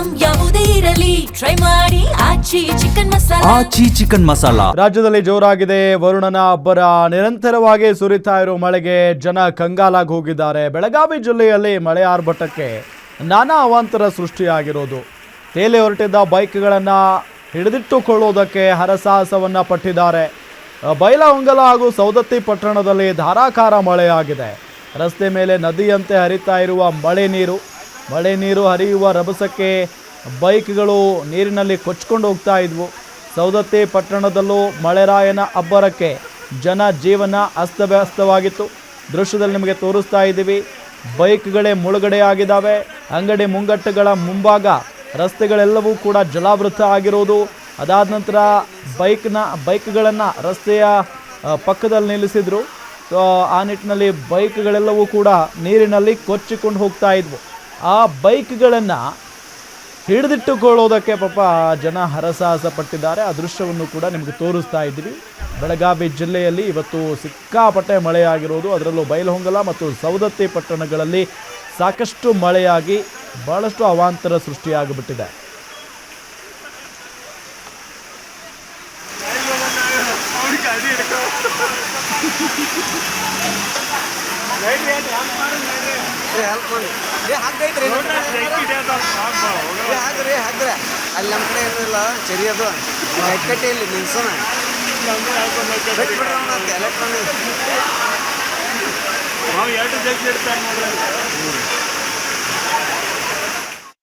Item ಯಾವುದೇ ಇರಲಿ try ಮಾಡಿ ಆಚಿ ಚಿಕನ್ ಮಸಾಲಾ. ರಾಜ್ಯದಲ್ಲಿ ಜೋರಾಗಿದೆ ವರುಣನ ಅಬ್ಬರ. ನಿರಂತರವಾಗಿ ಸುರಿತಾ ಇರೋ ಮಳೆಗೆ ಜನ ಕಂಗಾಲಾಗಿ ಹೋಗಿದ್ದಾರೆ. ಬೆಳಗಾವಿ ಜಿಲ್ಲೆಯಲ್ಲಿ ಮಳೆ ಆರ್ಭಟಕ್ಕೆ ನಾನಾ ಅವಾಂತರ ಸೃಷ್ಟಿಯಾಗಿರೋದು. ತೇಲೆ ಹೊರಟಿದ್ದ ಬೈಕ್ಗಳನ್ನು ಹಿಡಿದಿಟ್ಟುಕೊಳ್ಳುವುದಕ್ಕೆ ಹರಸಾಹಸವನ್ನ ಪಟ್ಟಿದ್ದಾರೆ. ಬೈಲಹೊಂಗಲ ಹಾಗೂ ಸೌದತ್ತಿ ಪಟ್ಟಣದಲ್ಲಿ ಧಾರಾಕಾರ ಮಳೆಯಾಗಿದೆ. ರಸ್ತೆ ಮೇಲೆ ನದಿಯಂತೆ ಹರಿತಾ ಇರುವ ಮಳೆ ನೀರು ಹರಿಯುವ ರಭಸಕ್ಕೆ ಬೈಕ್ಗಳು ನೀರಿನಲ್ಲಿ ಕೊಚ್ಕೊಂಡು ಹೋಗ್ತಾ ಇದ್ವು. ಸೌದತ್ತಿ ಪಟ್ಟಣದಲ್ಲೂ ಮಳೆರಾಯನ ಅಬ್ಬರಕ್ಕೆ ಜನ ಜೀವನ ಅಸ್ತವ್ಯಸ್ತವಾಗಿತ್ತು. ದೃಶ್ಯದಲ್ಲಿ ನಿಮಗೆ ತೋರಿಸ್ತಾ ಇದ್ದೀವಿ. ಬೈಕ್ಗಳೇ ಮುಳುಗಡೆಯಾಗಿದ್ದಾವೆ. ಅಂಗಡಿ ಮುಂಗಟ್ಟುಗಳ ಮುಂಭಾಗ ರಸ್ತೆಗಳೆಲ್ಲವೂ ಕೂಡ ಜಲಾವೃತ ಆಗಿರೋದು. ಅದಾದ ನಂತರ ಬೈಕ್ಗಳನ್ನು ರಸ್ತೆಯ ಪಕ್ಕದಲ್ಲಿ ನಿಲ್ಲಿಸಿದ್ರು. ಆ ನಿಟ್ಟಿನಲ್ಲಿ ಬೈಕ್ಗಳೆಲ್ಲವೂ ಕೂಡ ನೀರಿನಲ್ಲಿ ಕೊಚ್ಚಿಕೊಂಡು ಹೋಗ್ತಾ ಇದ್ವು. ಆ ಬೈಕ್ಗಳನ್ನು ಹಿಡಿದಿಟ್ಟುಕೊಳ್ಳೋದಕ್ಕೆ ಪಾಪ ಜನ ಹರಸಾಹಸ ಪಟ್ಟಿದ್ದಾರೆ. ಆ ದೃಶ್ಯವನ್ನು ಕೂಡ ನಿಮಗೆ ತೋರಿಸ್ತಾ ಇದ್ದೀವಿ. ಬೆಳಗಾವಿ ಜಿಲ್ಲೆಯಲ್ಲಿ ಇವತ್ತು ಸಿಕ್ಕಾಪಟ್ಟೆ ಮಳೆಯಾಗಿರೋದು. ಅದರಲ್ಲೂ ಬೈಲಹೊಂಗಲ ಮತ್ತು ಸೌದತ್ತಿ ಪಟ್ಟಣಗಳಲ್ಲಿ ಸಾಕಷ್ಟು ಮಳೆಯಾಗಿ ಬಹಳಷ್ಟು ಅವಾಂತರ ಸೃಷ್ಟಿಯಾಗಿಬಿಟ್ಟಿದೆ. ಅಲ್ಲಿ ನಮ್ಮ ಕಡೆ ಏನಿಲ್ಲ ಚರಿಯೋದು ಕಟ್ಟೆಯಲ್ಲಿ ನಿಲ್ಸೋಣ ಎಲೆಕ್ಟ್ರಾನಿಕ್